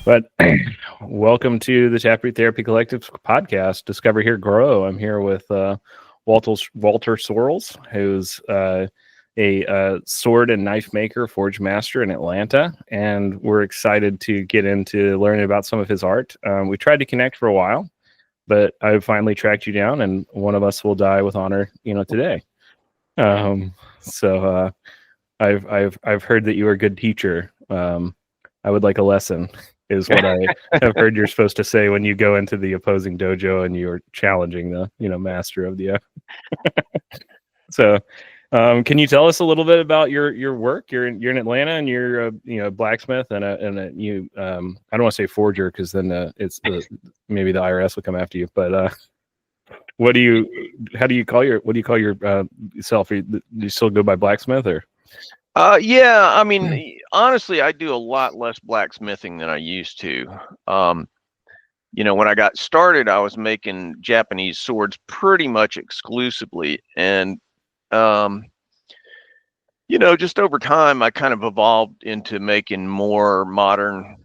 But welcome to the Chap Therapy Collective podcast, Discover Here, Grow. I'm here with Walter Sorrells, who's a sword and knife maker, forge master in Atlanta, and we're excited to get into learning about some of his art. We tried to connect for a while, but I finally tracked you down, and one of us will die with honor, today. So I've heard that you're a good teacher. I would like a lesson, is what I have heard you're supposed to say when you go into the opposing dojo and you're challenging the master of the. So, can you tell us a little bit about your work? You're in Atlanta, and you're a blacksmith and you I don't want to say forger, because then it's maybe the IRS will come after you. But what do you call yourself? Do you still go by blacksmith, or? Yeah, I mean, honestly, I do a lot less blacksmithing than I used to. When I got started, I was making Japanese swords pretty much exclusively. And, just over time, I kind of evolved into making more modern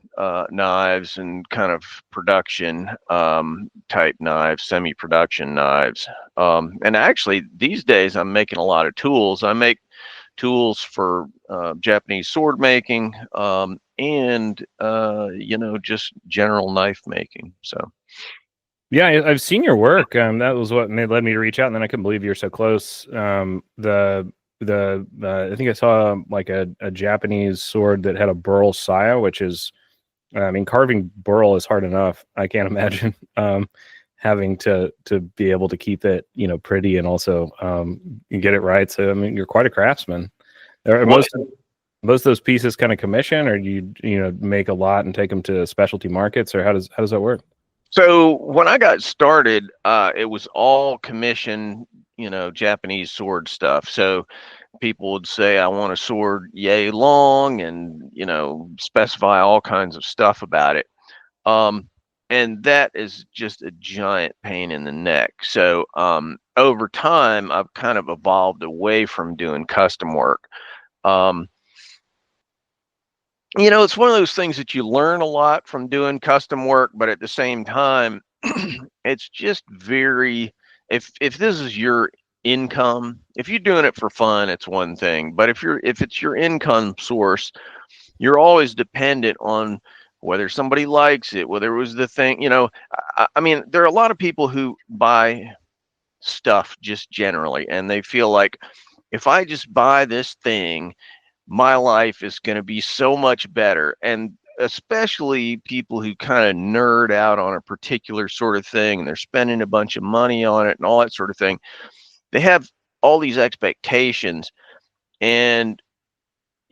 knives and kind of production type knives, semi-production knives. And actually, these days, I'm making a lot of tools. I make tools for Japanese sword making and just general knife making. So yeah, I've seen your work. That was what led me to reach out, and then I couldn't believe you're so close. I think I saw like a Japanese sword that had a burl saya, which is, carving burl is hard enough. I can't imagine having to be able to keep it, pretty, and also get it right. So, you're quite a craftsman. Are most of those pieces kind of commission, or do you make a lot and take them to specialty markets, or how does that work? So when I got started, it was all commission, Japanese sword stuff. So people would say, I want a sword yay long, and, specify all kinds of stuff about it. And that is just a giant pain in the neck. So over time, I've kind of evolved away from doing custom work. It's one of those things that you learn a lot from doing custom work, but at the same time, it's just if this is your income, if you're doing it for fun, it's one thing. But if it's your income source, you're always dependent on whether somebody likes it, whether it was the thing, there are a lot of people who buy stuff just generally, and they feel like, if I just buy this thing, my life is going to be so much better. And especially people who kind of nerd out on a particular sort of thing, and they're spending a bunch of money on it and all that sort of thing. They have all these expectations, and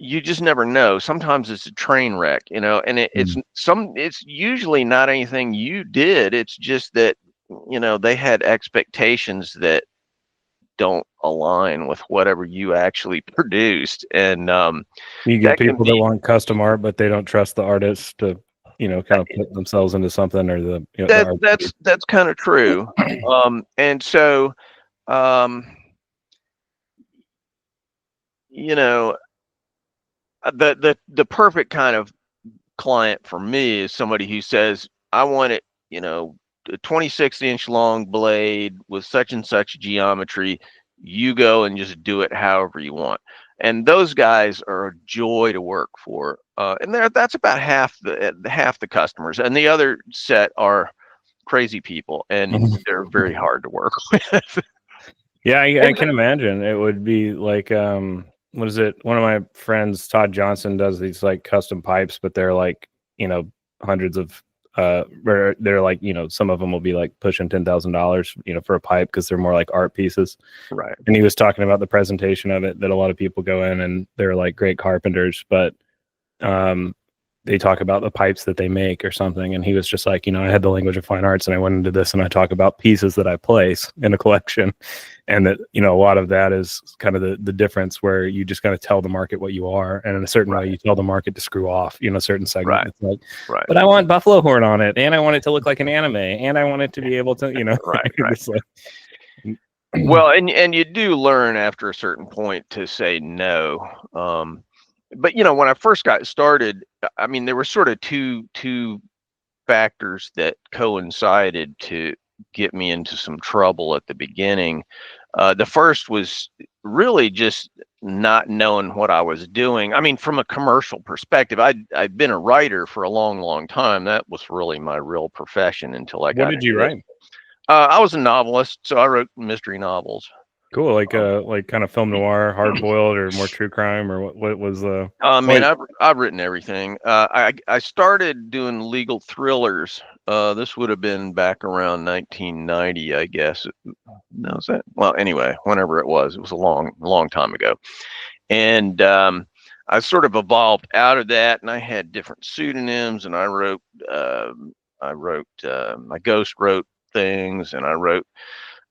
you just never know. Sometimes it's a train wreck, and it's usually not anything you did. It's just that, they had expectations that don't align with whatever you actually produced. And you get people that want custom art, but they don't trust the artist to kind of put themselves into something, or that's kind of true. And so the perfect kind of client for me is somebody who says, I want it, a 26-inch long blade with such and such geometry. You go and just do it however you want. And those guys are a joy to work for. And that's about half the customers. And the other set are crazy people, and they're very hard to work with. Yeah, I can imagine. It would be like, what is it? One of my friends, Todd Johnson, does these like custom pipes, but they're like, hundreds of they're like, some of them will be like pushing $10,000, for a pipe, because they're more like art pieces. Right. And he was talking about the presentation of it, that a lot of people go in and they're like great carpenters, but they talk about the pipes that they make or something. And he was just like, I had the language of fine arts, and I went into this, and I talk about pieces that I place in a collection. And that, a lot of that is kind of the difference, where you just got to tell the market what you are. And in a certain way, you tell the market to screw off, a certain segment. Right. It's like, but I want buffalo horn on it, and I want it to look like an anime, and I want it to be able to, Right. It's like, well, and you do learn after a certain point to say no. but you know, when I first got started, I mean, there were sort of two factors that coincided to get me into some trouble at the beginning. The first was really just not knowing what I was doing. I mean, from a commercial perspective, I'd been a writer for a long time. That was really my real profession until I got. What did you write? I was a novelist, so I wrote mystery novels. Cool, like kind of film noir, hard boiled, or more true crime, or what was the? Man, I've written everything. I started doing legal thrillers. This would have been back around 1990, I guess. No, is that? Well, anyway, whenever it was a long time ago. And I sort of evolved out of that, and I had different pseudonyms, and I ghost wrote things, and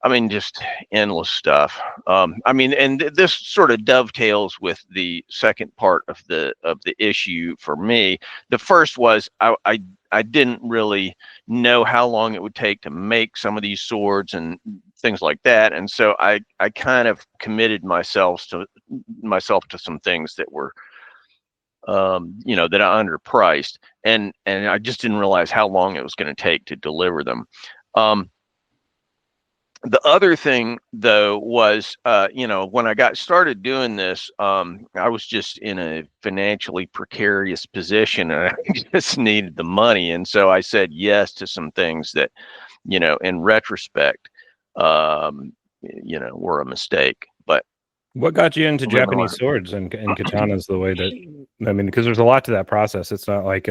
I mean, just endless stuff. I mean, and this sort of dovetails with the second part of the issue for me. The first was I didn't really know how long it would take to make some of these swords and things like that, and so I kind of committed myself to some things that were you know, that I underpriced, and I just didn't realize how long it was going to take to deliver them. The other thing, though, was, you know, when I got started doing this, I was just in a financially precarious position, and I just needed the money. And so I said yes to some things that, you know, in retrospect, you know, were a mistake. But what got you into Japanese swords and katanas the way that, I mean, because there's a lot to that process. It's not like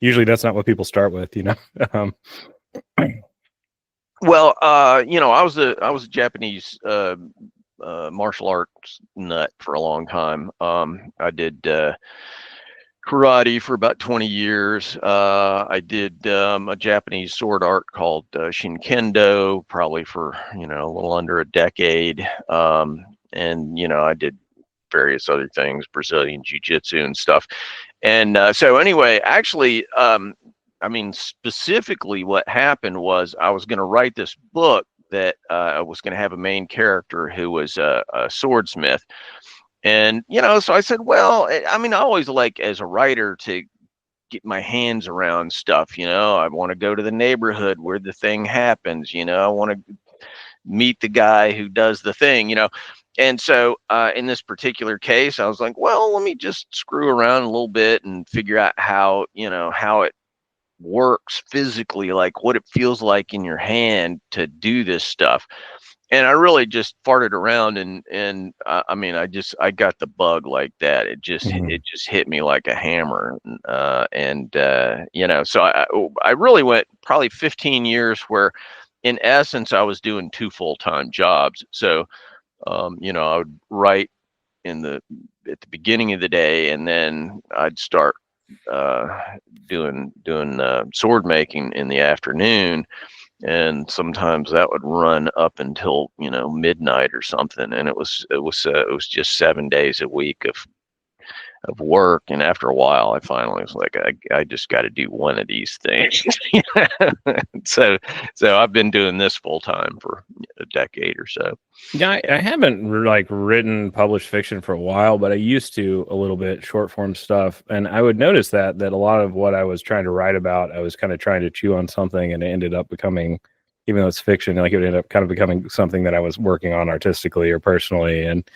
usually that's not what people start with, you know. Well, you know, I was a Japanese martial arts nut for a long time. I did karate for about 20 years. I did a Japanese sword art called Shinkendo, probably for, you know, a little under a decade. And, you know, I did various other things, Brazilian jiu-jitsu and stuff. And so anyway, actually, I mean, specifically what happened was I was going to write this book that was going to have a main character who was a swordsmith. And, you know, so I said, well, I mean, I always like as a writer to get my hands around stuff, you know. I want to go to the neighborhood where the thing happens, you know. I want to meet the guy who does the thing, you know. And so in this particular case, I was like, well, let me just screw around a little bit and figure out how, you know, how it works physically, like what it feels like in your hand to do this stuff. And I really just farted around, and I mean, I got the bug like that. It just hit me like a hammer. You know, so I really went probably 15 years where in essence I was doing 2 full-time jobs. So you know, I would write at the beginning of the day, and then I'd start doing sword making in the afternoon, and sometimes that would run up until, you know, midnight or something. And it was just 7 days a week of work. And after a while, I finally was like, I just got to do one of these things. so I've been doing this full time for a decade or so. Yeah, I haven't like written published fiction for a while, but I used to a little bit, short form stuff. And I would notice that a lot of what I was trying to write about, I was kind of trying to chew on something, and it ended up becoming, even though it's fiction, like it ended up kind of becoming something that I was working on artistically or personally. And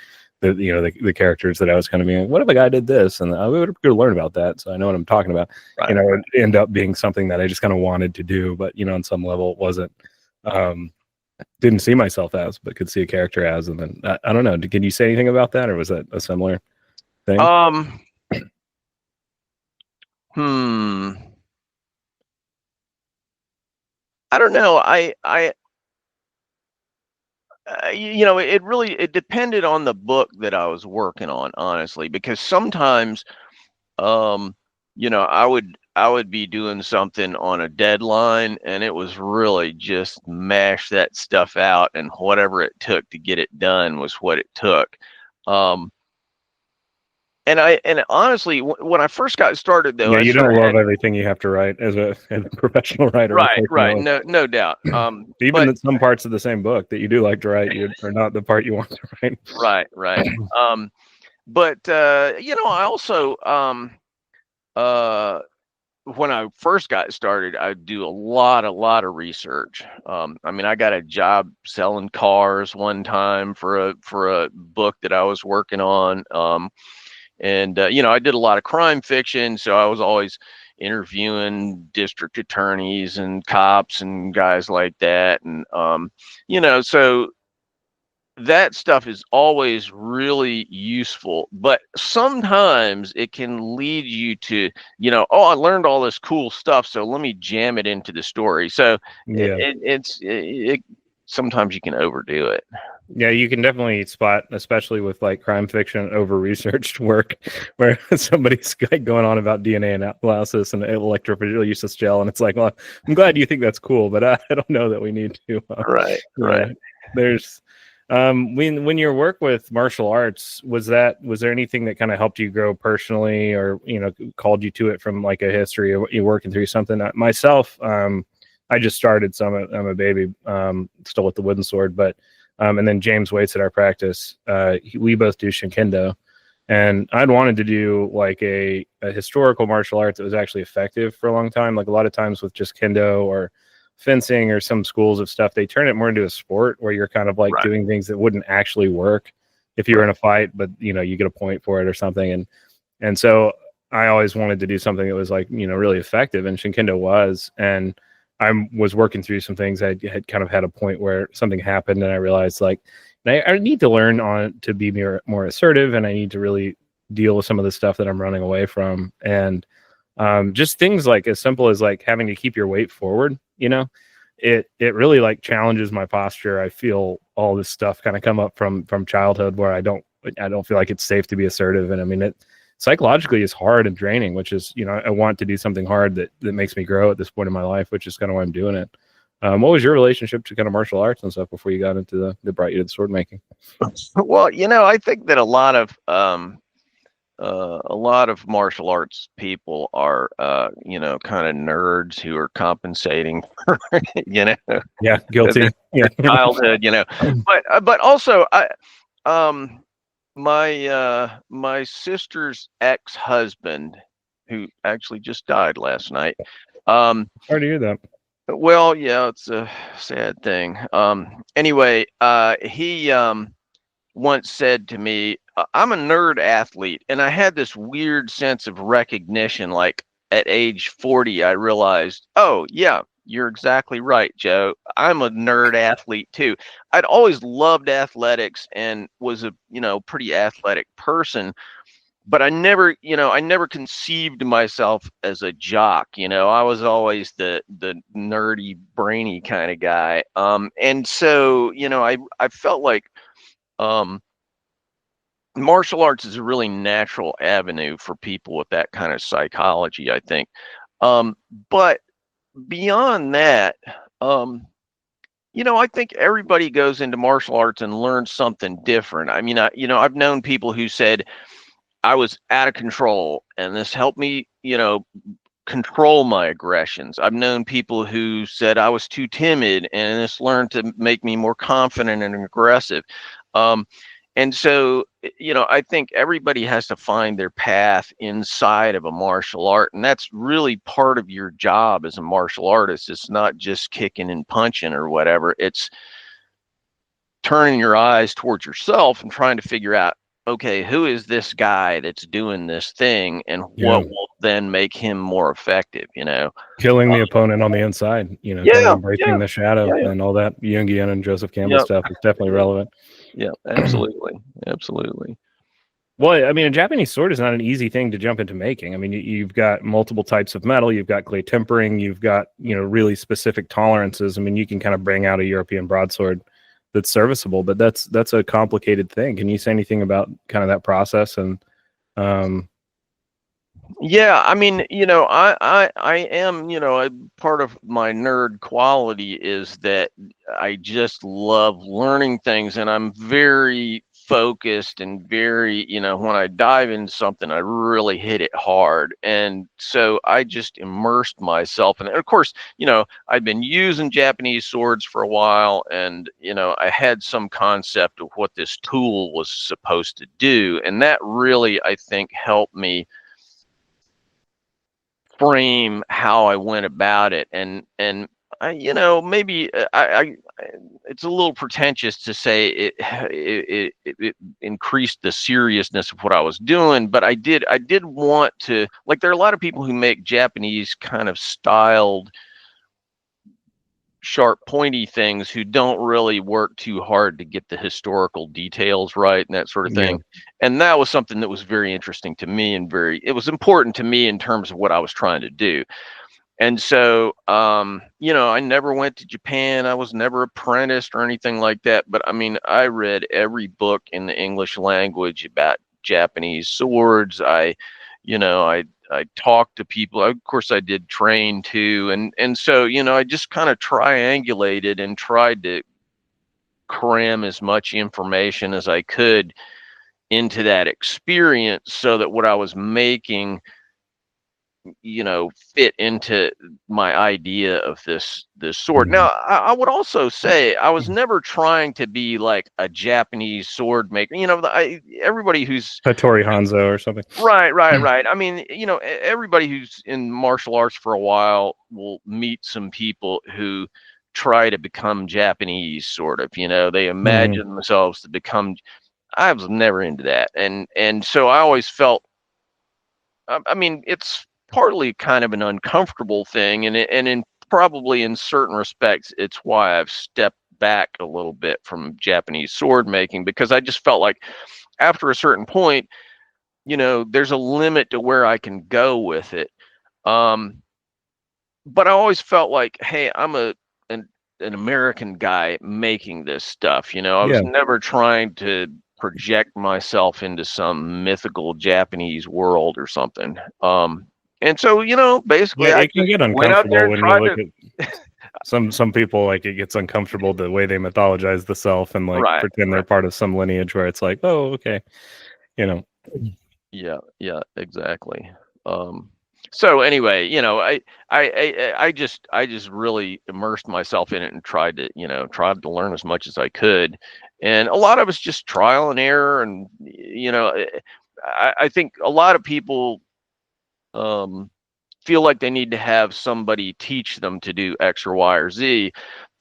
the characters that I was kind of being, what if a guy did this? And I would go learn about that. So I know what I'm talking about. Right. You know, it ended up being something that I just kind of wanted to do, but, you know, on some level it wasn't, didn't see myself as, but could see a character as. And then I don't know. Can you say anything about that, or was that a similar thing? I don't know. You know, it depended on the book that I was working on, honestly, because sometimes, you know, I would be doing something on a deadline, and it was really just mash that stuff out, and whatever it took to get it done was what it took. And honestly, when I first got started, though, yeah, you don't love everything you have to write as a professional writer, right? No doubt. Even in some parts of the same book that you do like to write, are not the part you want to write. Right. But I also when I first got started, I do a lot of research. I mean, I got a job selling cars one time for a book that I was working on. And I did a lot of crime fiction, so I was always interviewing district attorneys and cops and guys like that. And so that stuff is always really useful, but sometimes it can lead you to, oh, I learned all this cool stuff, so let me jam it into the story. So Yeah. sometimes you can overdo it. Yeah, you can definitely spot, especially with like crime fiction, over-researched work, where somebody's going on about DNA analysis and electrophoresis gel, and it's like, well, I'm glad you think that's cool, but I don't know that we need to. Right. There's, when your work with martial arts, was there anything that kind of helped you grow personally, or called you to it from like a history of you working through something? Myself, I just started, so I'm a baby, still with the wooden sword, but. And then James Waits at our practice, we both do Shinkindo, and I'd wanted to do like a historical martial arts that was actually effective for a long time. Like a lot of times with just Kendo or fencing or some schools of stuff, they turn it more into a sport where you're kind of like doing things that wouldn't actually work if you were in a fight, but you get a point for it or something. And so I always wanted to do something that was like, really effective, and Shinkindo was. And I was working through some things. I had kind of had a point where something happened, and I realized like I need to learn on to be more assertive, and I need to really deal with some of the stuff that I'm running away from. And just things like as simple as like having to keep your weight forward, it really like challenges my posture. I feel all this stuff kind of come up from childhood where I don't feel like it's safe to be assertive. And I mean, it psychologically is hard and draining, which is, I want to do something hard that makes me grow at this point in my life, which is kind of why I'm doing it. What was your relationship to kind of martial arts and stuff before you got into that brought you to the sword making? Well, I think that a lot of martial arts people are, kind of nerds who are compensating for, yeah, guilty, their childhood, but also my sister's ex-husband, who actually just died last night. Sorry to hear that. Well, yeah, it's a sad thing. Anyway, he once said to me, I'm a nerd athlete, and I had this weird sense of recognition. Like at age 40, I realized, oh yeah, you're exactly right, Joe. I'm a nerd athlete too. I'd always loved athletics and was a, pretty athletic person, but I never conceived myself as a jock. I was always the nerdy, brainy kind of guy. And so, I felt like martial arts is a really natural avenue for people with that kind of psychology, I think. But beyond that, I think everybody goes into martial arts and learns something different. I mean, I've known people who said I was out of control, and this helped me, control my aggressions. I've known people who said I was too timid, and this learned to make me more confident and aggressive. And so, I think everybody has to find their path inside of a martial art. And that's really part of your job as a martial artist. It's not just kicking and punching or whatever. It's turning your eyes towards yourself and trying to figure out, okay, who is this guy that's doing this thing, and what will then make him more effective, Killing the opponent on the inside, kind of embracing the shadow and all that Jungian and Joseph Campbell stuff is definitely relevant. Yeah, absolutely. Absolutely. Well, I mean, a Japanese sword is not an easy thing to jump into making. I mean, you've got multiple types of metal, you've got clay tempering, you've got, really specific tolerances. I mean, you can kind of bring out a European broadsword that's serviceable, but that's a complicated thing. Can you say anything about kind of that process? And yeah, I mean, I am, part of my nerd quality is that I just love learning things, and I'm very focused and very, when I dive into something, I really hit it hard. And so I just immersed myself in it. And of course, I'd been using Japanese swords for a while, and, I had some concept of what this tool was supposed to do. And that really, I think, helped me frame how I went about it. And maybe it's a little pretentious to say it increased the seriousness of what I was doing, but I did want to, like, there are a lot of people who make Japanese kind of styled, sharp, pointy things who don't really work too hard to get the historical details right and that sort of thing. Yeah. And that was something that was very interesting to me, and it was important to me in terms of what I was trying to do. And so, I never went to Japan. I was never apprenticed or anything like that. But I mean, I read every book in the English language about Japanese swords. I talked to people. Of course, I did train too. And so, I just kind of triangulated and tried to cram as much information as I could into that experience so that what I was making, fit into my idea of this sword. Mhm. Now, I would also say I was never trying to be like a Japanese sword maker. Everybody who's Hattori Hanzo or something. Right. I mean, everybody who's in martial arts for a while will meet some people who try to become Japanese, sort of. They imagine themselves to become. I was never into that, and so I always felt. I mean, it's partly kind of an uncomfortable thing, and probably in certain respects, it's why I've stepped back a little bit from Japanese sword making, because I just felt like after a certain point, there's a limit to where I can go with it. But I always felt like, hey, I'm an American guy making this stuff. I was never trying to project myself into some mythical Japanese world or something. And so, basically, I it can get went out there uncomfortable and when you tried look at some people, like, it gets uncomfortable the way they mythologize the self and like pretend they're part of some lineage where it's like, oh, okay, Yeah, exactly. So anyway, I just really immersed myself in it and tried to learn as much as I could. And a lot of it's just trial and error. And, I think a lot of people feel like they need to have somebody teach them to do X or Y or Z.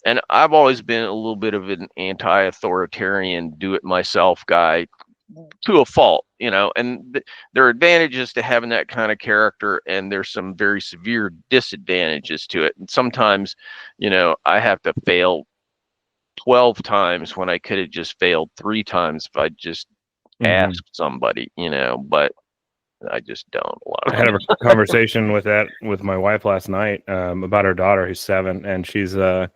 And I've always been a little bit of an anti-authoritarian, do-it-myself guy to a fault, and there are advantages to having that kind of character, and there's some very severe disadvantages to it. And sometimes, I have to fail 12 times when I could have just failed 3 times if I just asked somebody, but I just don't a lot of I had a conversation with my wife last night about her daughter who's 7, and she's and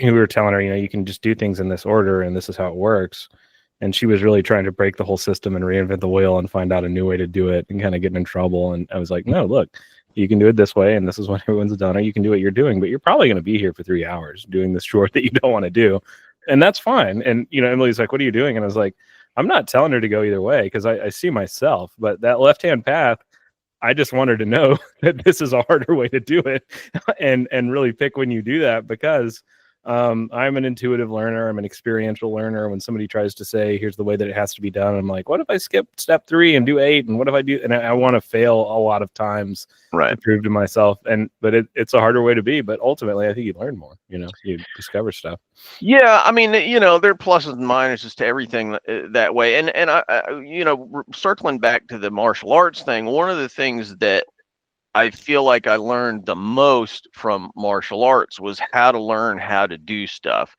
we were telling her, you can just do things in this order and this is how it works. And she was really trying to break the whole system and reinvent the wheel and find out a new way to do it and kind of getting in trouble. And I was like, no, look, you can do it this way, and this is what everyone's done, or you can do what you're doing, but you're probably going to be here for 3 hours doing this chore that you don't want to do. And that's fine. And, Emily's like, what are you doing? And I was like, I'm not telling her to go either way, because I see myself, but that left-hand path, I just want her to know that this is a harder way to do it, and really pick when you do that, because I'm an intuitive learner. I'm an experiential learner. When somebody tries to say, here's the way that it has to be done, I'm like, what if I skip step 3 and do 8? And what if I do? And I want to fail a lot of times to prove to myself. But it's a harder way to be. But ultimately, I think you learn more. You discover stuff. Yeah, I mean, there are pluses and minuses to everything that way. And I circling back to the martial arts thing, one of the things that I feel like I learned the most from martial arts was how to learn how to do stuff.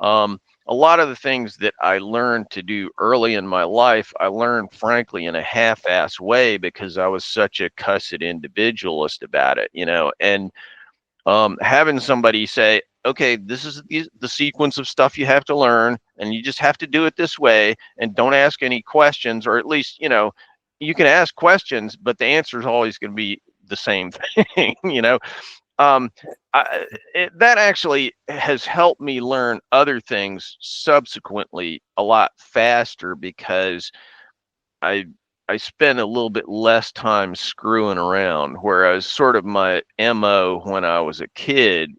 A lot of the things that I learned to do early in my life, I learned, frankly, in a half-ass way, because I was such a cussed individualist about it, and having somebody say, okay, this is the sequence of stuff you have to learn, and you just have to do it this way, and don't ask any questions, or at least, you can ask questions, but the answer is always going to be the same thing, That actually has helped me learn other things subsequently a lot faster, because I spend a little bit less time screwing around, whereas sort of my MO when I was a kid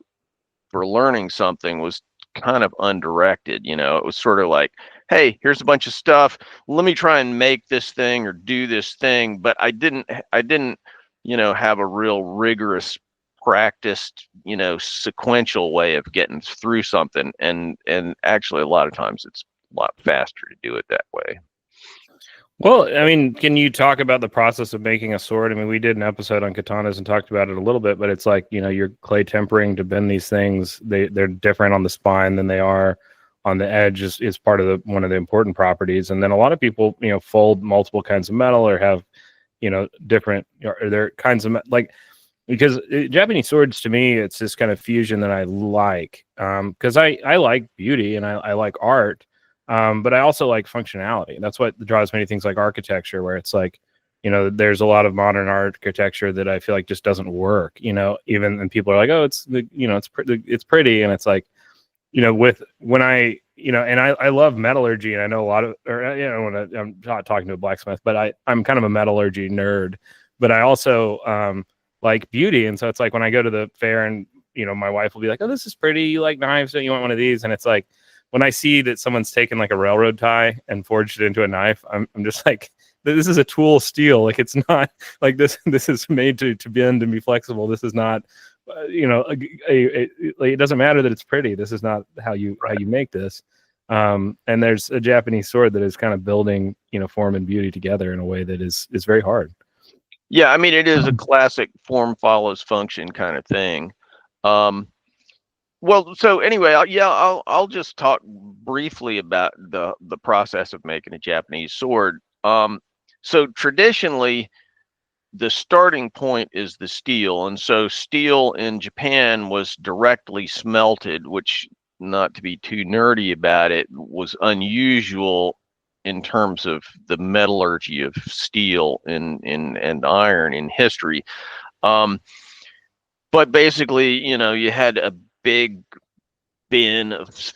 for learning something was kind of undirected. It was sort of like, hey, here's a bunch of stuff, let me try and make this thing or do this thing. But I didn't have a real rigorous practiced, sequential way of getting through something. And actually a lot of times it's a lot faster to do it that way. Well, I mean, can you talk about the process of making a sword? I mean, we did an episode on katanas and talked about it a little bit, but it's like, you're clay tempering to bend these things. They're different on the spine than they are on the edge is part of one of the important properties. And then a lot of people, fold multiple kinds of metal or have, different, or there kinds of like, because Japanese swords, to me, it's this kind of fusion that I like, because I like beauty and I like art. But I also like functionality. That's what draws me to things like architecture, where it's like, there's a lot of modern architecture that I feel like just doesn't work, even, and people are like, oh, it's pretty. And it's like, when I, and I love metallurgy, and I know a lot of, or, I'm not talking to a blacksmith, but I'm kind of a metallurgy nerd, but I also, like beauty. And so it's like, when I go to the fair and, my wife will be like, oh, this is pretty. You like knives? Don't you want one of these? And it's like, when I see that someone's taken like a railroad tie and forged it into a knife, I'm just like, this is a tool steel. Like, it's not like this is made to bend and be flexible. This is not, it doesn't matter that it's pretty. This is not how you make this. And there's a Japanese sword that is kind of building, form and beauty together in a way that is very hard. Yeah, I mean, it is a classic form follows function kind of thing. Well, so anyway, I'll just talk briefly about the process of making a Japanese sword. So traditionally, the starting point is the steel, and so steel in Japan was directly smelted, which, not to be too nerdy about it, was unusual in terms of the metallurgy of steel and iron in history. But basically, you had a big bin of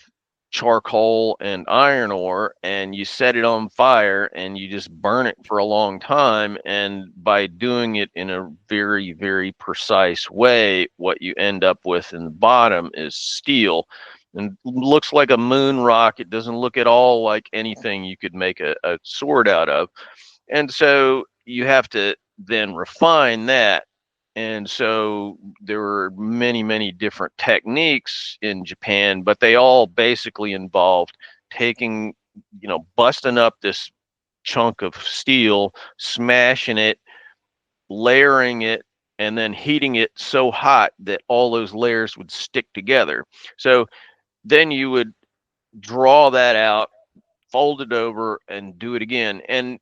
charcoal and iron ore, and you set it on fire and you just burn it for a long time. And by doing it in a very, very precise way, what you end up with in the bottom is steel, and looks like a moon rock. It doesn't look at all like anything you could make a sword out of. And so you have to then refine that. And so there were many, many different techniques in Japan, but they all basically involved taking, busting up this chunk of steel, smashing it, layering it, and then heating it so hot that all those layers would stick together. So then you would draw that out, fold it over, and do it again. And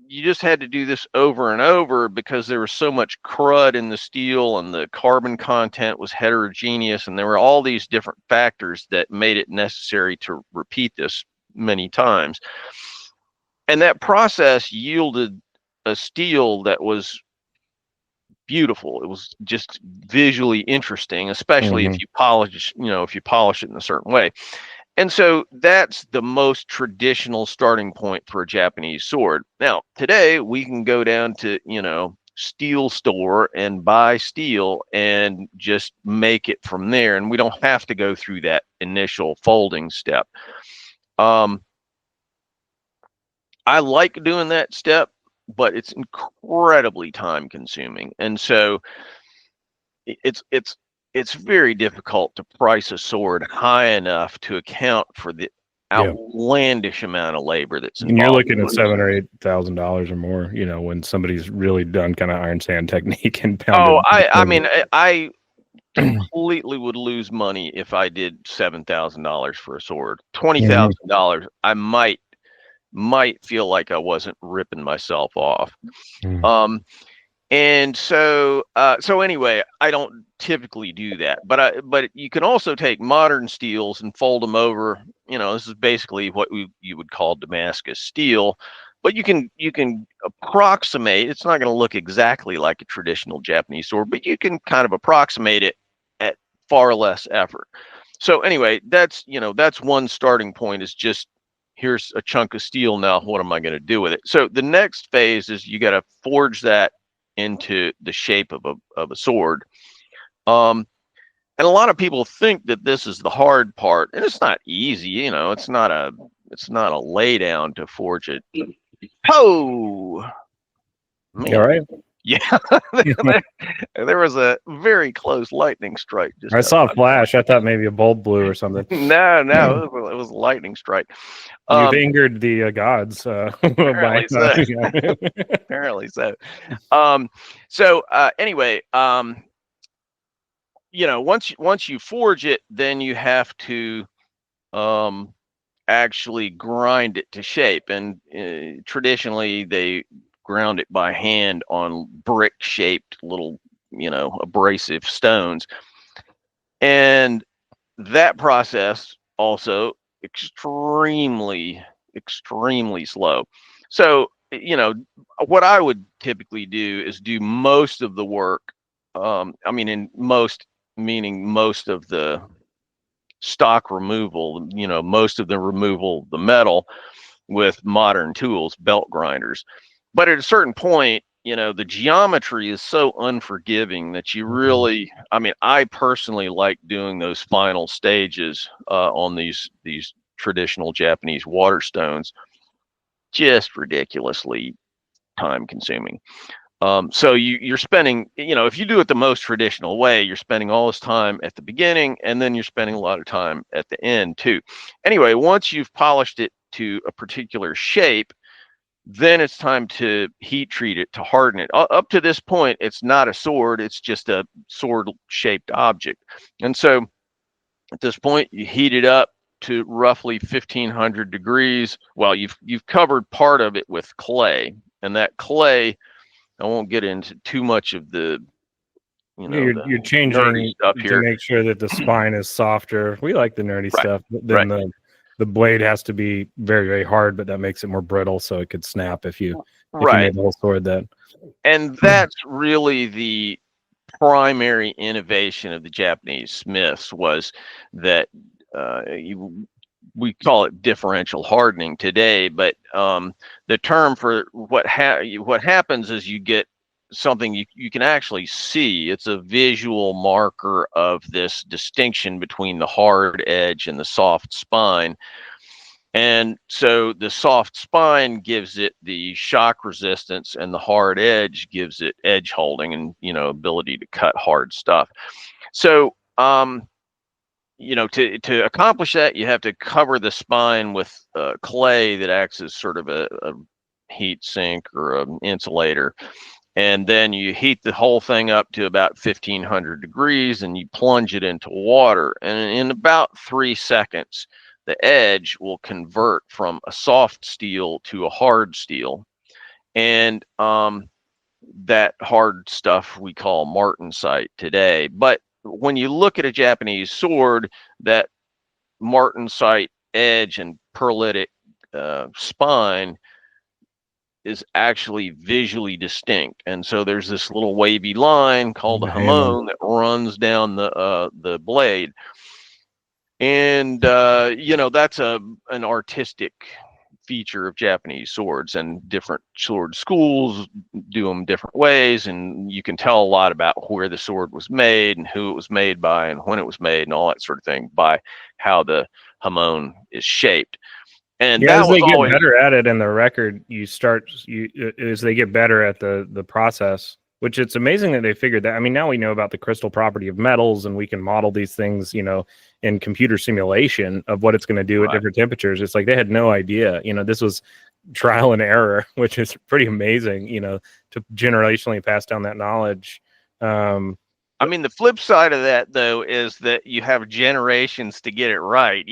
you just had to do this over and over because there was so much crud in the steel, and the carbon content was heterogeneous, and there were all these different factors that made it necessary to repeat this many times. And that process yielded a steel that was beautiful. It was just visually interesting, especially if you polish, it in a certain way. And so that's the most traditional starting point for a Japanese sword. Now, today we can go down to, steel store and buy steel and just make it from there. And we don't have to go through that initial folding step. I like doing that step, but it's incredibly time consuming. And so it's very difficult to price a sword high enough to account for the outlandish amount of labor that's involved. And you're looking at $7,000 or $8,000 or more, when somebody's really done kind of iron sand technique and pounded. Oh, I mean, I completely would lose money if I did $7,000 for a sword. $20,000, I might feel like I wasn't ripping myself off. And so anyway, I don't typically do that, but you can also take modern steels and fold them over. This is basically what you would call Damascus steel, but you can approximate. It's not going to look exactly like a traditional Japanese sword, but you can kind of approximate it far less effort. So anyway, that's one starting point, is just, here's a chunk of steel. Now, what am I going to do with it? So the next phase is you got to forge that into the shape of a sword. And a lot of people think that this is the hard part, and it's not easy. It's not a lay down to forge it. Oh, man. All right. Yeah, there was a very close lightning strike. I saw a flash. I thought maybe a bulb blew or something. No, it was a lightning strike. You've angered the gods. Apparently so. Apparently so. Anyway, once you forge it, then you have to actually grind it to shape. And traditionally, they ground it by hand on brick-shaped little, abrasive stones. And that process also extremely, extremely slow. So, what I would typically do is do most of the work. In most, meaning most of the stock removal, most of the removal of the metal with modern tools, belt grinders. But at a certain point, the geometry is so unforgiving that you really, I personally like doing those final stages on these traditional Japanese water stones, just ridiculously time consuming. So you're spending, if you do it the most traditional way, you're spending all this time at the beginning, and then you're spending a lot of time at the end too. Anyway, once you've polished it to a particular shape, then it's time to heat treat it, to harden it. Up to this point, it's not a sword, it's just a sword-shaped object. And so at this point, you heat it up to roughly 1500 degrees. Well, you've covered part of it with clay, and that clay, I won't get into too much of the, you're changing stuff here to make sure that the spine is softer. We like the nerdy stuff, but then the blade has to be very, very hard, but that makes it more brittle, so it could snap if you made the whole sword that. And that's really the primary innovation of the Japanese smiths, was that we call it differential hardening today, but the term for what happens is you get something you can actually see. It's a visual marker of this distinction between the hard edge and the soft spine. And so the soft spine gives it the shock resistance, and the hard edge gives it edge holding and, ability to cut hard stuff. So, to accomplish that, you have to cover the spine with clay that acts as sort of a heat sink or an insulator. And then you heat the whole thing up to about 1500 degrees, and you plunge it into water. And in about 3 seconds, the edge will convert from a soft steel to a hard steel. And that hard stuff we call martensite today. But when you look at a Japanese sword, that martensite edge and pearlitic spine is actually visually distinct. And so there's this little wavy line called the hamon that runs down the blade. And that's an artistic feature of Japanese swords, and different sword schools do them different ways, and you can tell a lot about where the sword was made and who it was made by and when it was made and all that sort of thing by how the hamon is shaped. And as they get better at it in the record, as they get better at the process, which it's amazing that they figured that. Now we know about the crystal property of metals, and we can model these things, in computer simulation of what it's going to do at different temperatures. It's like they had no idea. This was trial and error, which is pretty amazing, to generationally pass down that knowledge. The flip side of that, though, is that you have generations to get it right.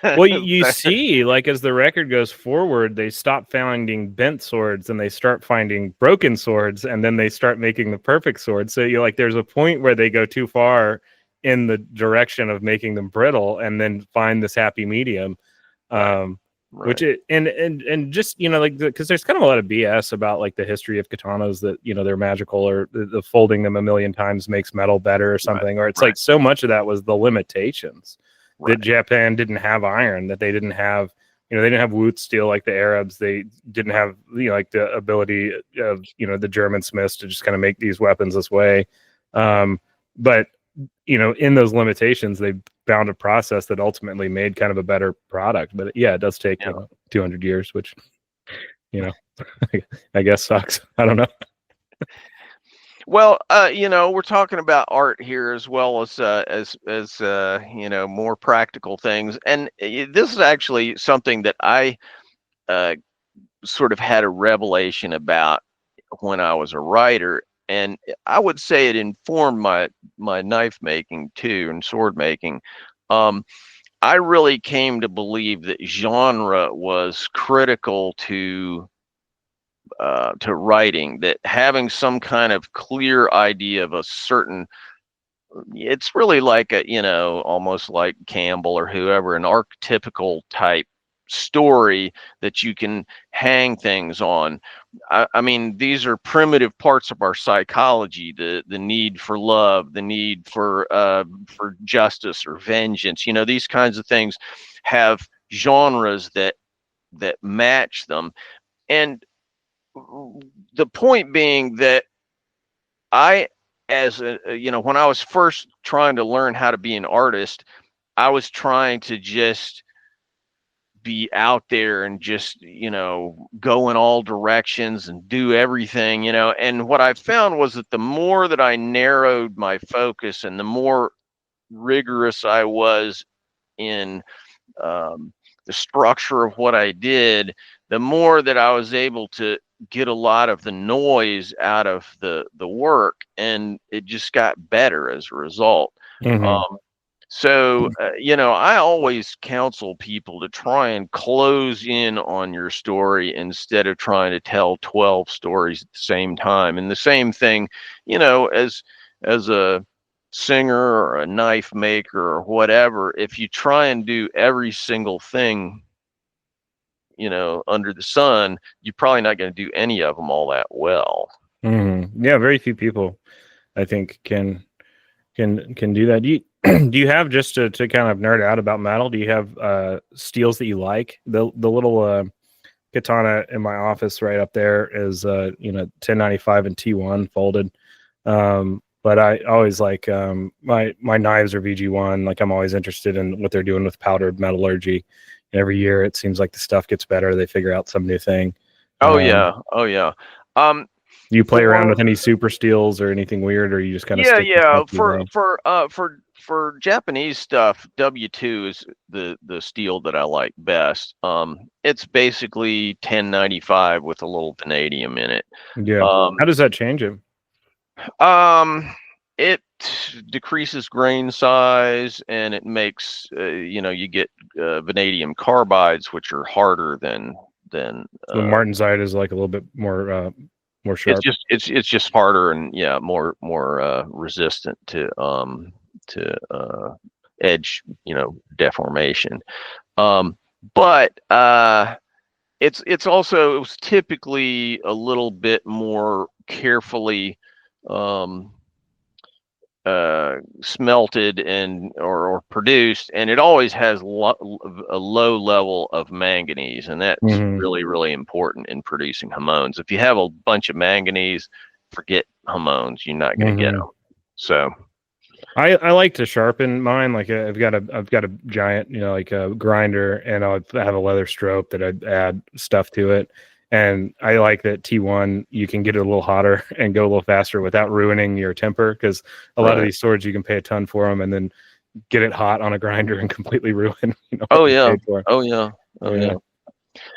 Well, you see, like, as the record goes forward, they stop finding bent swords and they start finding broken swords, and then they start making the perfect sword. So you're like, there's a point where they go too far in the direction of making them brittle, and then find this happy medium. Which it and just like because there's kind of a lot of BS about like the history of katanas that they're magical, or the folding them a million times makes metal better or something, or it's like so much of that was the limitations that Japan didn't have iron, that they didn't have they didn't have wood steel like the Arabs, they didn't have like the ability of the German smiths to just kind of make these weapons this way, but in those limitations, they found a process that ultimately made kind of a better product. But yeah, it does take 200 years, which, I guess sucks. I don't know. Well, we're talking about art here as well as more practical things. And this is actually something that I sort of had a revelation about when I was a writer. And I would say it informed my knife making too, and sword making. I really came to believe that genre was critical to writing. That having some kind of clear idea of a certain, it's really like almost like Campbell or whoever, an archetypical type story that you can hang things on. I mean, these are primitive parts of our psychology: the need for love, the need for justice or vengeance. These kinds of things have genres that match them. And the point being that I, as when I was first trying to learn how to be an artist, I was trying to just be out there and just go in all directions and do everything, and what I found was that the more that I narrowed my focus and the more rigorous I was in the structure of what I did, the more that I was able to get a lot of the noise out of the work, and it just got better as a result. So, I always counsel people to try and close in on your story instead of trying to tell 12 stories at the same time. And the same thing, as a singer or a knife maker or whatever, if you try and do every single thing, under the sun, you're probably not going to do any of them all that well. Yeah, very few people, I think, can do that. Do you have, just to kind of nerd out about metal, do you have steels that you like? The little katana in my office right up there is 1095 and T1 folded. But I always like my knives are VG1. Like, I'm always interested in what they're doing with powdered metallurgy. And every year it seems like the stuff gets better. They figure out some new thing. Oh yeah. Do you play around with any super steels or anything weird, or you just kind of for Japanese stuff, W2 is the steel that I like best. It's basically 1095 with a little vanadium in it. Yeah. How does that change it? It decreases grain size, and it makes you get vanadium carbides, which are harder than the martensite is like a little bit more sharp. It's just harder and more resistant to edge deformation. But it was typically a little bit more carefully smelted or produced, and it always has a low level of manganese, and that's really, really important in producing hamons. If you have a bunch of manganese, forget hamons, you're not going to get them. So I like to sharpen mine. Like, I've got a giant like a grinder, and I have a leather strobe that I'd add stuff to it. And I like that T1, you can get it a little hotter and go a little faster without ruining your temper, because a lot of these swords, you can pay a ton for them and then get it hot on a grinder and completely ruin. Oh yeah.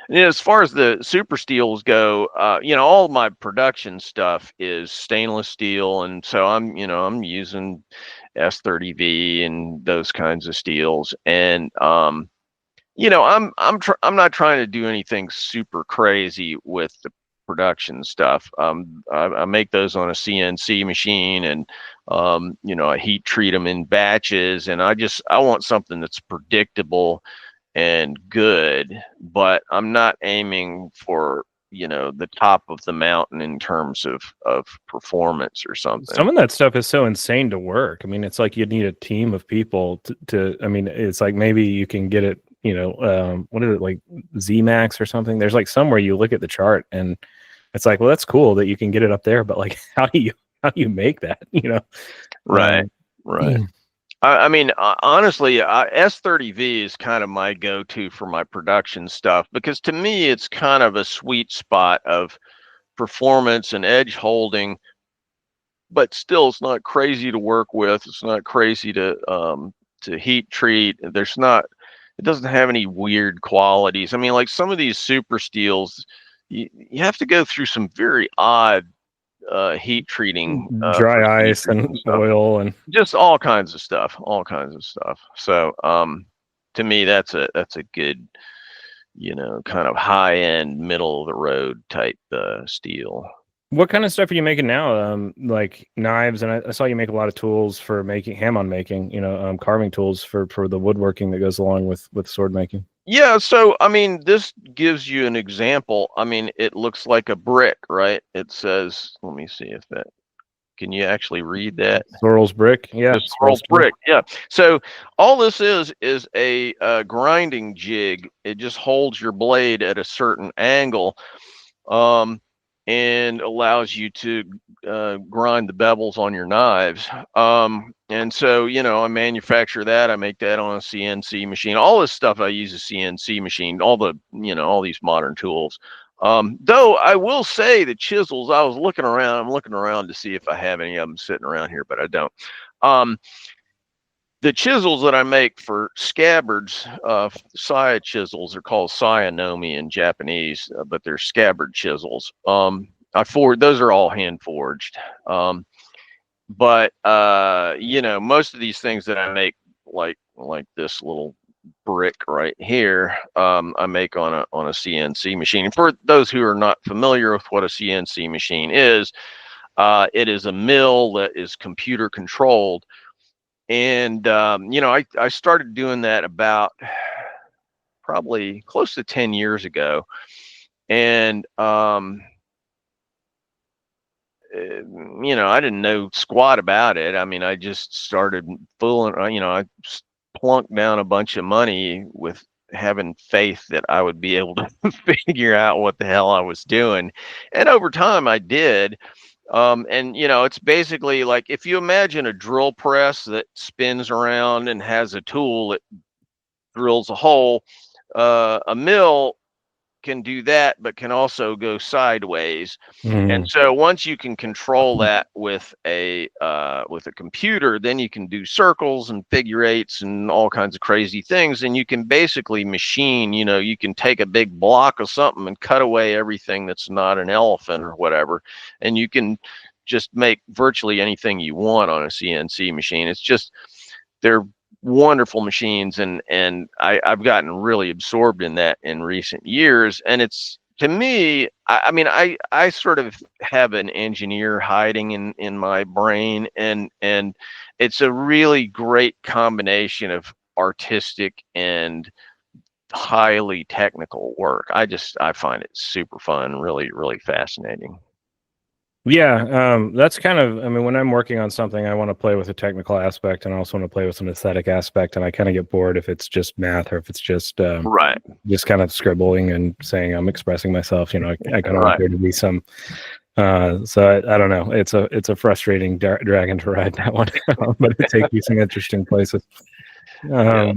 As far as the super steels go, all my production stuff is stainless steel, and so I'm using S30V and those kinds of steels, and I'm not trying to do anything super crazy with the production stuff. I make those on a CNC machine, and I heat treat them in batches, and I want something that's predictable and good, but I'm not aiming for, you know, the top of the mountain in terms of performance or something. Some of that stuff is so insane to work. I mean, it's like you'd need a team of people to I mean, it's like maybe you can get it, you know, what is it, like Z-Max or something? There's like somewhere you look at the chart and it's like, well, that's cool that you can get it up there, but like, how do you make that, you know? Right. Right. I mean, honestly, S30V is kind of my go-to for my production stuff, because to me, it's kind of a sweet spot of performance and edge holding, but still it's not crazy to work with. It's not crazy to heat treat. It doesn't have any weird qualities. I mean, like some of these super steels, you have to go through some very odd heat treating, dry ice and oil and just all kinds of stuff. So to me, that's a good, you know, kind of high end, middle of the road type steel. What kind of stuff are you making now? Like knives, and I saw you make a lot of tools for making hamon making, you know, carving tools for the woodworking that goes along with sword making. Yeah, so I mean, this gives you an example. I mean, it looks like a brick, right? It says, let me see if that, can you actually read that? Sorrells brick, yeah. Sorrells brick, yeah. So all this is a grinding jig. It just holds your blade at a certain angle, and allows you to grind the bevels on your knives. And so, you know, I manufacture that. I make that on a CNC machine. All this stuff I use a CNC machine, all the, you know, all these modern tools. Though I will say the chisels, I'm looking around to see if I have any of them sitting around here, but I don't. The chisels that I make for scabbards, saya chisels, are called sayanomi in Japanese, but they're scabbard chisels. Those are all hand forged. But you know, most of these things that I make, like this little brick right here, I make on a CNC machine. And for those who are not familiar with what a CNC machine is, it is a mill that is computer controlled. And you know, I started doing that about probably close to 10 years ago. And you know, I didn't know squat about it. I mean, I just started fooling, you know, I plunked down a bunch of money with having faith that I would be able to figure out what the hell I was doing. And over time I did. And you know, it's basically like if you imagine a drill press that spins around and has a tool that drills a hole, a mill can do that, but can also go sideways. And so once you can control that with a computer, then you can do circles and figure eights and all kinds of crazy things. And you can basically machine, you know, you can take a big block of something and cut away everything that's not an elephant or whatever. And you can just make virtually anything you want on a CNC machine. It's just, they're wonderful machines, and I've gotten really absorbed in that in recent years. And it's, to me, I mean, I sort of have an engineer hiding in my brain, and it's a really great combination of artistic and highly technical work. I find it super fun, really fascinating. Yeah, that's kind of, I mean, when I'm working on something, I want to play with a technical aspect and I also want to play with an aesthetic aspect. And I kind of get bored if it's just math or if it's just right, just kind of scribbling and saying I'm expressing myself. You know, I kind of want there to be some. So I don't know. It's a frustrating dragon to ride, that one, but it takes you some interesting places. Yeah.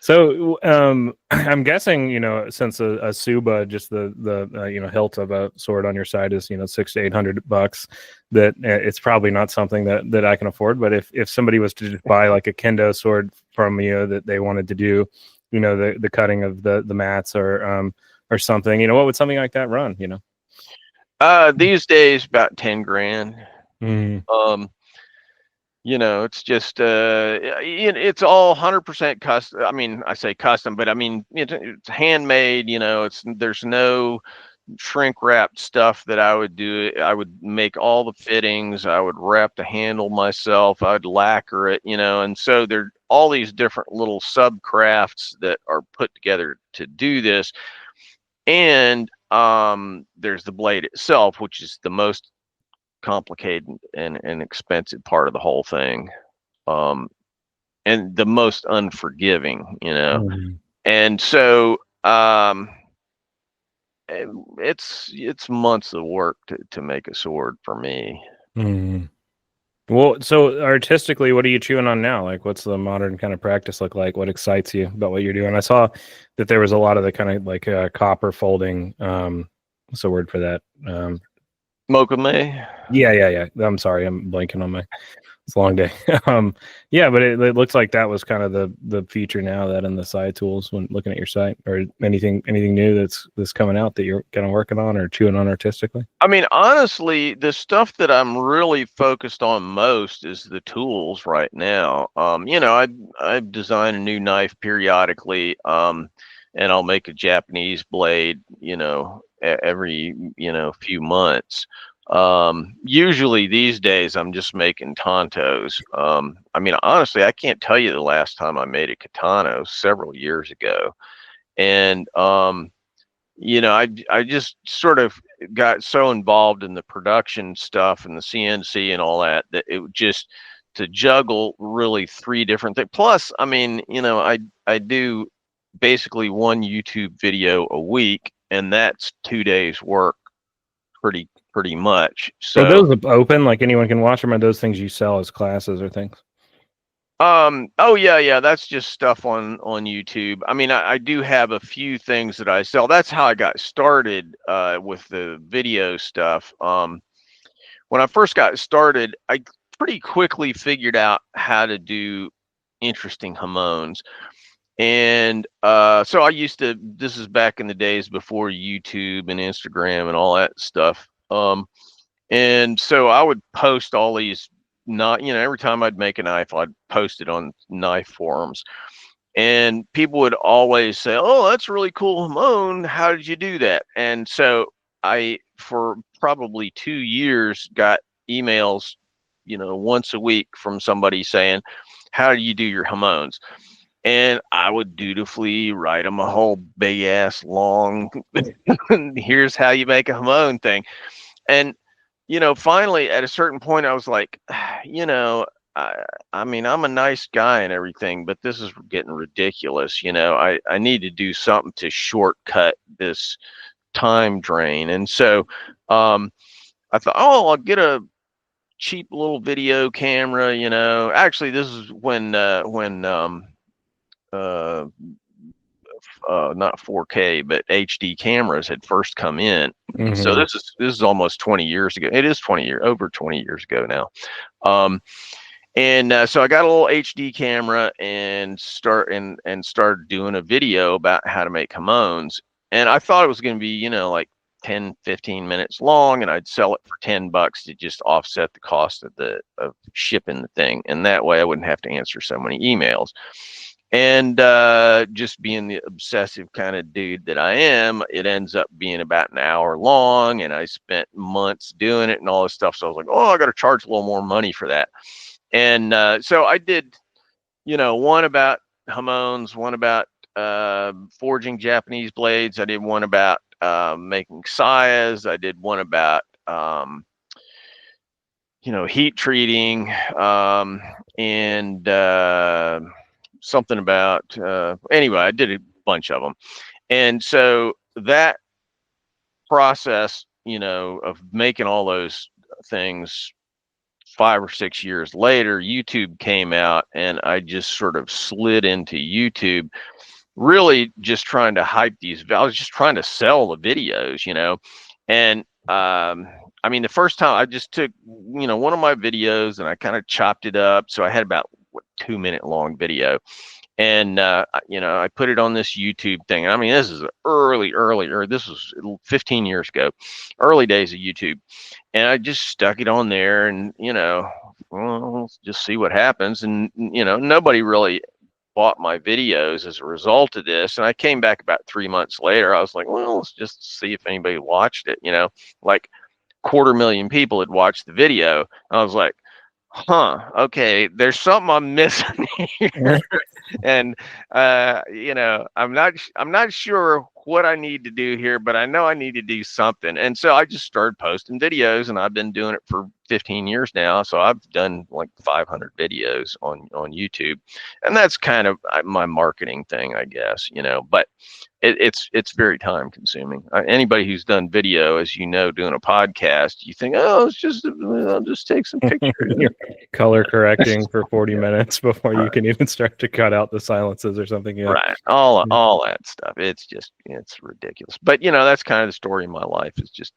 So I'm guessing, you know, since a Suba, just the you know, hilt of a sword on your side is, you know, $600 to $800, that it's probably not something that I can afford. But if somebody was to just buy like a kendo sword from you that they wanted to do, you know, the cutting of the mats or something, you know, what would something like that run? You know, These days about 10 grand. You know, it's just it's all 100% custom. I mean, I say custom, but I mean it's handmade. You know, there's no shrink wrapped stuff that I would do. I would make all the fittings. I would wrap the handle myself. I'd lacquer it. You know, and so all these different little sub crafts that are put together to do this. And there's the blade itself, which is the most complicated and expensive part of the whole thing, and the most unforgiving, you know. Mhm. And so it's months of work to make a sword for me. Mhm. Well, so artistically, what are you chewing on now? Like, what's the modern kind of practice look like? What excites you about what you're doing? I saw that there was a lot of the kind of like copper folding. What's the word for that? Mokame. Yeah. I'm sorry, I'm blanking on my. It's a long day. Yeah, but it looks like that was kind of the feature now, that in the side tools when looking at your site, or anything new that's coming out that you're kind of working on or chewing on artistically. I mean, honestly, the stuff that I'm really focused on most is the tools right now. You know, I design a new knife periodically, and I'll make a Japanese blade, you know, every, you know, few months. Usually these days I'm just making tantos. I mean, honestly, I can't tell you the last time I made a katana, several years ago. And you know, I just sort of got so involved in the production stuff and the CNC and all that it just, to juggle really 3 different things. Plus, I mean, you know, I do basically 1 YouTube video a week, and that's 2 days work pretty much. Are So, those open? Like anyone can watch them? Or those things you sell as classes or things? oh yeah, that's just stuff on YouTube. I mean, I do have a few things that I sell. That's how I got started with the video stuff. When I first got started, I pretty quickly figured out how to do interesting hamons. And so I used to, this is back in the days before YouTube and Instagram and all that stuff. And so I would post all these, not, you know, every time I'd make a knife, I'd post it on knife forums. And people would always say, "Oh, that's really cool, hamon. How did you do that?" And so I, for probably 2 years, got emails, you know, once a week from somebody saying, "How do you do your hamons?" And I would dutifully write them a whole big ass long, here's how you make a hamon thing. And, you know, finally at a certain point, I was like, you know, I mean, I'm a nice guy and everything, but this is getting ridiculous. You know, I need to do something to shortcut this time drain. And so I thought, oh, I'll get a cheap little video camera. You know, actually, this is when uh, not 4K, but HD cameras had first come in. So Mm-hmm. this is almost 20 years ago. It is 20 years, over 20 years ago now. And so I got a little HD camera and started doing a video about how to make hamons. And I thought it was going to be, you know, like 10, 15 minutes long, and I'd sell it for $10 to just offset the cost of shipping the thing. And that way I wouldn't have to answer so many emails. And just being the obsessive kind of dude that I am, it ends up being about an hour long, and I spent months doing it and all this stuff. So I was like, oh, I got to charge a little more money for that. And so I did, you know, one about hamons, one about forging Japanese blades. I did one about making sayas. I did one about, you know, heat treating, and something about, anyway, I did a bunch of them. And so that process, you know, of making all those things, 5 or 6 years later, YouTube came out, and I just sort of slid into YouTube, really just trying to hype these. I was just trying to sell the videos, you know. And I mean, the first time I just took, you know, one of my videos and I kind of chopped it up. So I had about 2-minute long video. And you know, I put it on this YouTube thing. I mean, this is or this was 15 years ago, early days of YouTube. And I just stuck it on there, and, you know, well, let's just see what happens. And, you know, nobody really bought my videos as a result of this. And I came back about 3 months later. I was like, well, let's just see if anybody watched it. You know, like 250,000 people had watched the video. I was like, okay, there's something I'm missing here. And I'm not sure what I need to do here, but I know I need to do something. And so I just started posting videos, and I've been doing it for 15 years now. So I've done like 500 videos on YouTube, and that's kind of my marketing thing, I guess. But it's very time consuming. Anybody who's done video, as you know, doing a podcast, you think, oh, I'll just take some pictures. Color correcting for 40 minutes before you can even start to cut out the silences or something. Yeah. Right. All that stuff. It's ridiculous. But that's kind of the story of my life, is just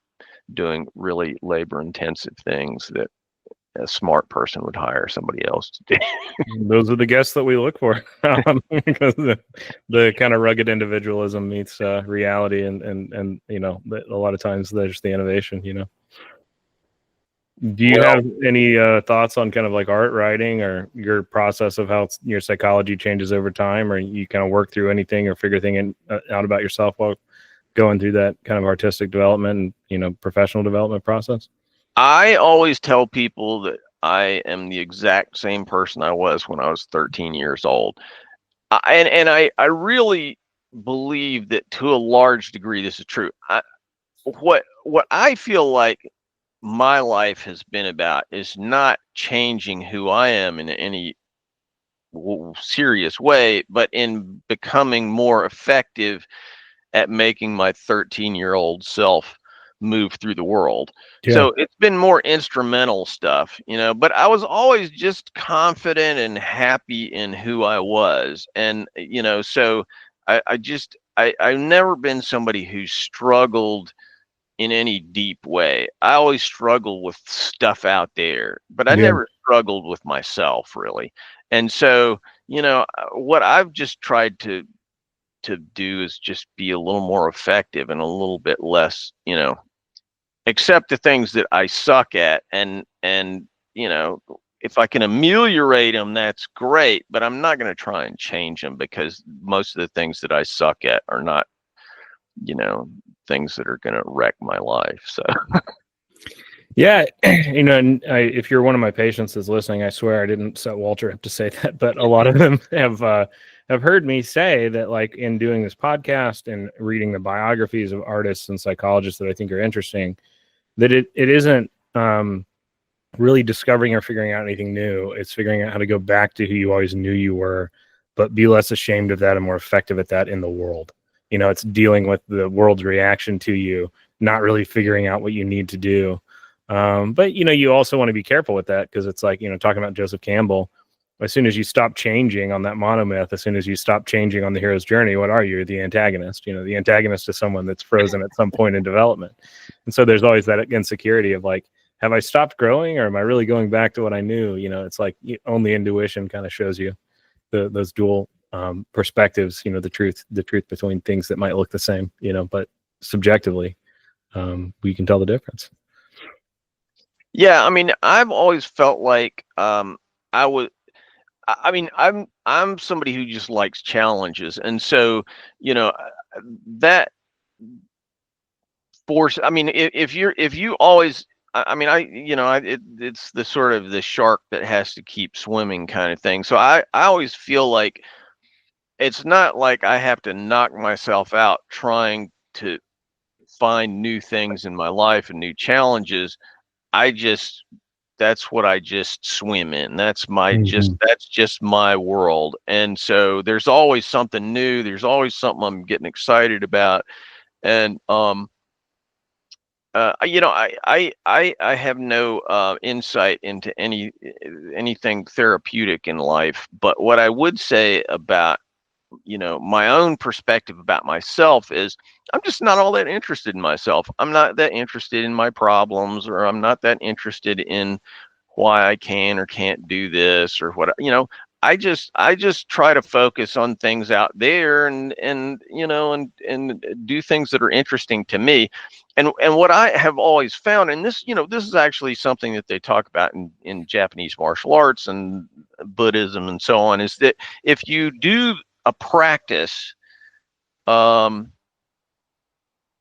doing really labor intensive things that a smart person would hire somebody else to do. Those are the guests that we look for, because the kind of rugged individualism meets reality, and a lot of times there's the innovation. Do you have any thoughts on kind of like art writing, or your process of how your psychology changes over time, or you kind of work through anything or figure things out about yourself while going through that kind of artistic development and professional development process? I always tell people that I am the exact same person I was when I was 13 years old. I really believe that to a large degree this is true. What I feel like my life has been about is not changing who I am in any serious way, but in becoming more effective at making my 13-year-old self move through the world. Yeah. So it's been more instrumental stuff, but I was always just confident and happy in who I was. And, so I've never been somebody who struggled in any deep way. I always struggled with stuff out there, but I never struggled with myself, really. And so, what I've just tried to do is just be a little more effective and a little bit less, accept the things that I suck at, and if I can ameliorate them, that's great, but I'm not going to try and change them, because most of the things that I suck at are not, things that are going to wreck my life. So yeah, and if you're one of my patients that's listening, I swear I didn't set Walter up to say that, but a lot of them have heard me say that, like, in doing this podcast and reading the biographies of artists and psychologists that I think are interesting, that it isn't really discovering or figuring out anything new. It's figuring out how to go back to who you always knew you were, but be less ashamed of that and more effective at that in the world. It's dealing with the world's reaction to you, not really figuring out what you need to do. But you also want to be careful with that, because it's like, talking about Joseph Campbell, as soon as you stop changing on that monomyth, as soon as you stop changing on the hero's journey, what are you? The antagonist. The antagonist is someone that's frozen at some point in development. And so there's always that insecurity of like, have I stopped growing, or am I really going back to what I knew? It's like only intuition kind of shows you those dual perspectives, the truth between things that might look the same, but subjectively, we can tell the difference. Yeah, I mean, I've always felt like I'm somebody who just likes challenges, and so that force. I mean, if you always, it's the sort of the shark that has to keep swimming kind of thing. So I always feel like it's not like I have to knock myself out trying to find new things in my life and new challenges. That's what I just swim in. That's just my world. And so there's always something new. There's always something I'm getting excited about. And, I have no insight into anything therapeutic in life, but what I would say about my own perspective about myself is I'm just not all that interested in myself. I'm not that interested in my problems, or I'm not that interested in why I can or can't do this, or what, I just try to focus on things out there, and do things that are interesting to me. And what I have always found, and this is actually something that they talk about in Japanese martial arts and Buddhism and so on, is that if you do a practice,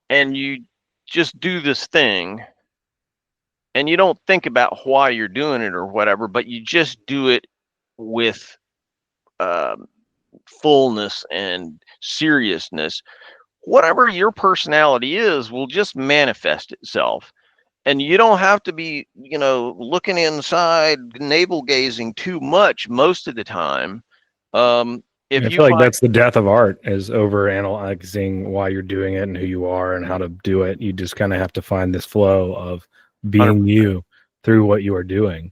and you just do this thing, and you don't think about why you're doing it or whatever, but you just do it with fullness and seriousness, whatever your personality is will just manifest itself. And you don't have to be, looking inside, navel gazing too much most of the time. If I you feel like find, that's the death of art, is over analyzing why you're doing it and who you are and how to do it. You just kind of have to find this flow of being 100%. you through what you are doing.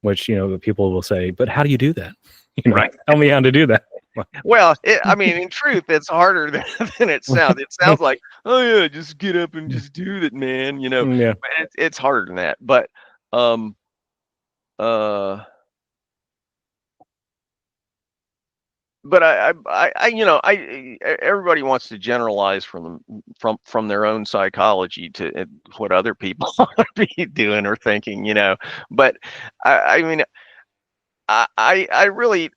Which, people will say, but how do you do that? Right. Tell me how to do that. Well, I mean, in truth, it's harder than it sounds. It sounds like, oh yeah, just get up and just do it, man. Yeah. But it's harder than that. But but everybody wants to generalize from their own psychology to what other people be doing or thinking, But I mean, I really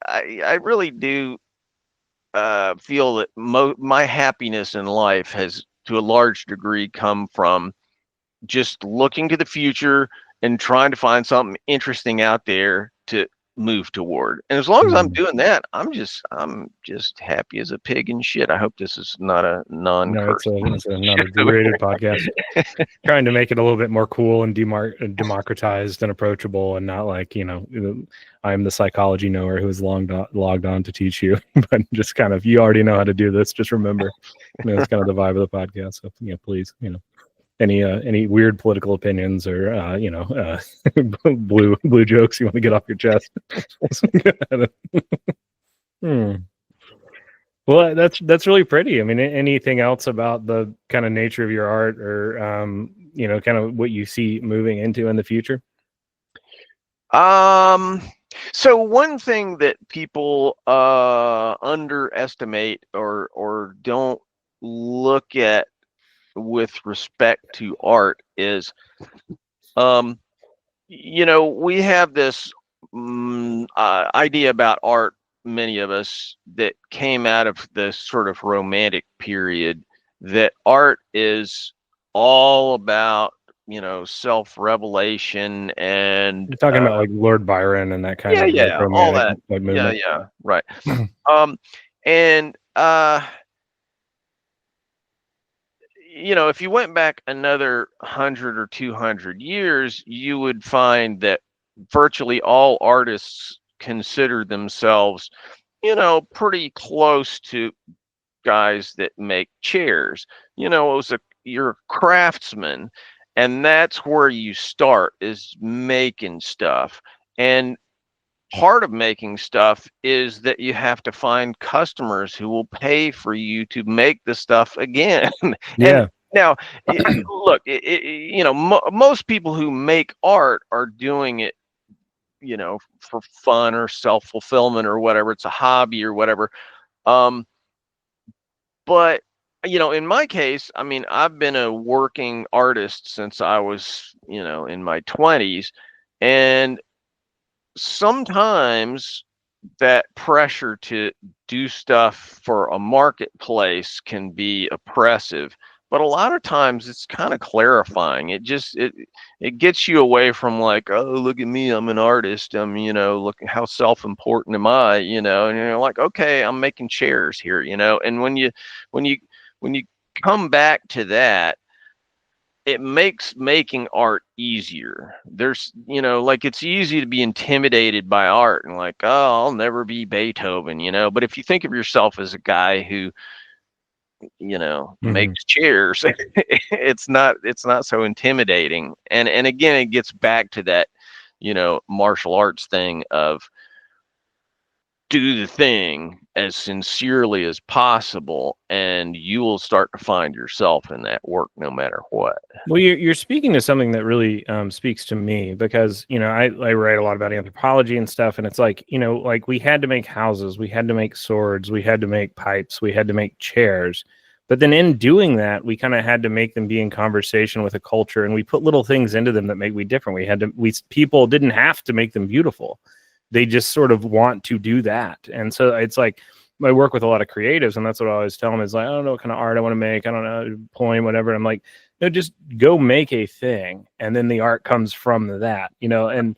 do feel that my happiness in life has, to a large degree, come from just looking to the future and trying to find something interesting out there to move toward. And as long as I'm doing that, I'm just happy as a pig in shit. I hope this is not a No, non-curse. it's not a degraded podcast. Trying to make it a little bit more cool and democratized and approachable, and not like, I'm the psychology knower who is logged on to teach you, but just kind of, you already know how to do this. Just remember, it's kind of the vibe of the podcast. So please, any weird political opinions or blue jokes you want to get off your chest. Well, that's really pretty. I mean, anything else about the kind of nature of your art, or kind of what you see moving into in the future? So one thing that people underestimate or don't look at with respect to art is, we have this idea about art, many of us, that came out of the sort of romantic period, that art is all about, self-revelation, and You're talking about like Lord Byron and that kind of like all romantic that. movement. Right. And if you went back another 100 or 200 years, you would find that virtually all artists consider themselves, pretty close to guys that make chairs. You're a craftsman, and that's where you start, is making stuff. And part of making stuff is that you have to find customers who will pay for you to make the stuff again. Yeah. And now, look, most people who make art are doing it, for fun or self-fulfillment or whatever. It's a hobby or whatever. But in my case, I mean, I've been a working artist since I was, in my 20s, and sometimes that pressure to do stuff for a marketplace can be oppressive, but a lot of times it's kind of clarifying. It gets you away from like, oh, look at me, I'm an artist, look how self-important am I, and you're like, okay, I'm making chairs here, and when you come back to that, it makes making art easier. There's, like, it's easy to be intimidated by art and like, oh, I'll never be Beethoven, but if you think of yourself as a guy who, makes chairs, it's not so intimidating. And again, it gets back to that, martial arts thing of do the thing as sincerely as possible, and you will start to find yourself in that work no matter what. Well, you're speaking to something that really speaks to me, because, I write a lot about anthropology and stuff. And it's like, like we had to make houses, we had to make swords, we had to make pipes, we had to make chairs. But then in doing that, we kind of had to make them be in conversation with a culture, and we put little things into them that make me different. People didn't have to make them beautiful. They just sort of want to do that. And so it's like, I work with a lot of creatives, and that's what I always tell them is like, I don't know what kind of art I want to make. I don't know, poem, whatever. I'm like, no, just go make a thing, and then the art comes from that, you know. And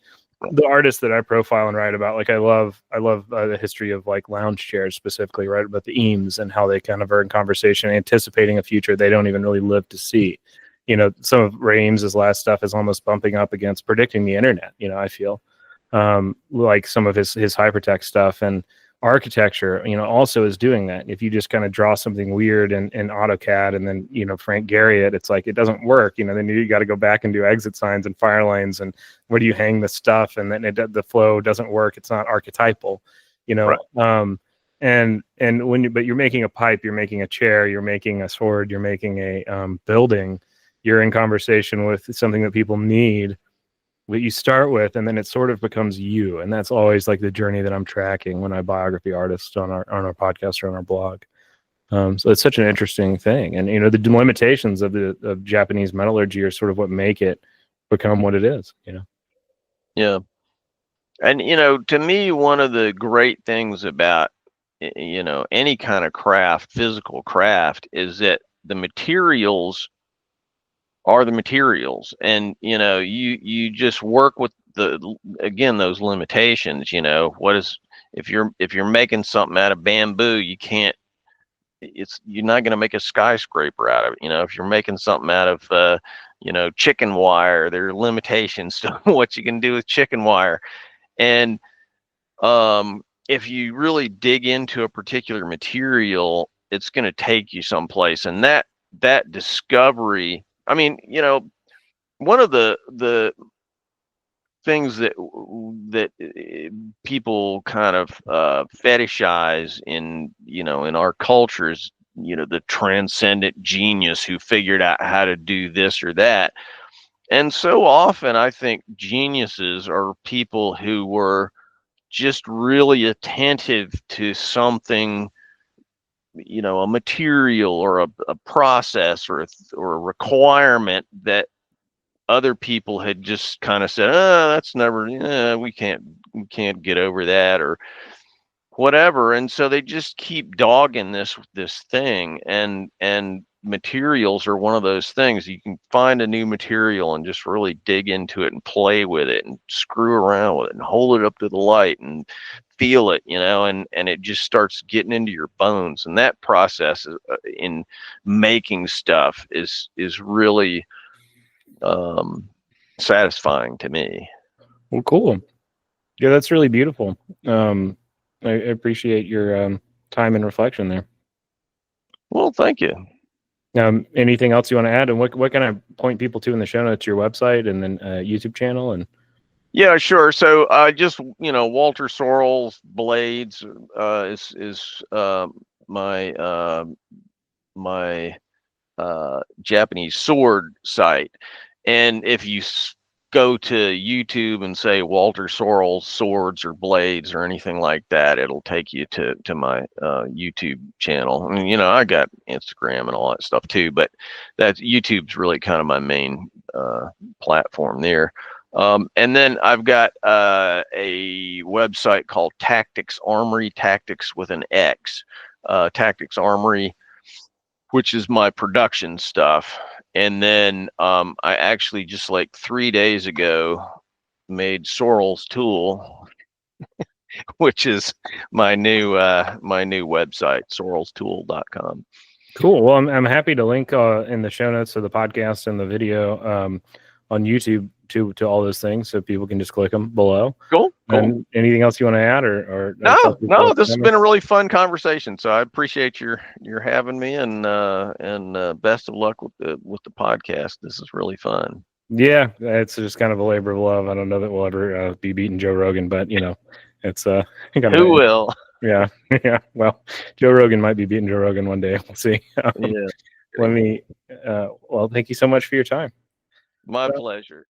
the artists that I profile and write about, like I love the history of like lounge chairs specifically, right, about the Eames and how they kind of are in conversation, anticipating a future they don't even really live to see. You know, some of Ray Eames's last stuff is almost bumping up against predicting the internet. You know, I feel like some of his hypertext stuff and architecture, you know, also is doing that. If you just kind of draw something weird in AutoCAD and then, you know, Frank Gehry it, it's like it doesn't work. You know, then you got to go back and do exit signs and fire lines and where do you hang the stuff, and then the flow doesn't work. It's not archetypal, you know. Right. And but you're making a pipe, you're making a chair, you're making a sword, you're making a building. You're in conversation with something that people need, what you start with, and then it sort of becomes you. And that's always like the journey that I'm tracking when I biography artists on our podcast or on our blog. So it's such an interesting thing. And, you know, the limitations of Japanese metallurgy are sort of what make it become what it is, you know? Yeah. And, you know, to me, one of the great things about, you know, any kind of craft, physical craft, is that the materials are the materials. And, you know, you just work with again, those limitations. You know, if you're making something out of bamboo, you're not going to make a skyscraper out of it. You know, if you're making something out of you know, chicken wire, there are limitations to what you can do with chicken wire. And if you really dig into a particular material, it's going to take you someplace. And that discovery, I mean, you know, one of the things that people kind of fetishize in, you know, in our cultures, you know, the transcendent genius who figured out how to do this or that. And so often I think geniuses are people who were just really attentive to something, you know, a material or a process or a requirement that other people had just kind of said, oh, that's never, we can't get over that or whatever. And so they just keep dogging this thing, and materials are one of those things. You can find a new material and just really dig into it and play with it and screw around with it and hold it up to the light and feel it, you know, and it just starts getting into your bones. And that process in making stuff is really satisfying to me. Well, cool. Yeah, that's really beautiful. I appreciate your time and reflection there. Well, thank you. Anything else you want to add? And what can I point people to in the show notes? Your website and then YouTube channel? And yeah, sure. So just, you know, Walter Sorrells Blades is my Japanese sword site. And if you go to YouTube and say Walter Sorrells swords or blades or anything like that, it'll take you to my YouTube channel. I mean, you know, I got Instagram and all that stuff too, but YouTube's really kind of my main platform there. And then I've got a website called Tactix Armory, Tactix with an X, Tactix Armory, which is my production stuff. And then I actually just like 3 days ago made Sorrells Tool, which is my new website, sorrellstool.com. Cool. Well, I'm happy to link in the show notes of the podcast and the video on YouTube to all those things, so people can just click them below. Cool. And anything else you want to add, or no, this has been a really fun conversation. So I appreciate your having me, and best of luck with the podcast. This is really fun. Yeah, it's just kind of a labor of love. I don't know that we'll ever be beating Joe Rogan, but you know, it's who will? Yeah, yeah. Well, Joe Rogan might be beating Joe Rogan one day. We'll see. Yeah. Let me. Well, thank you so much for your time. My pleasure.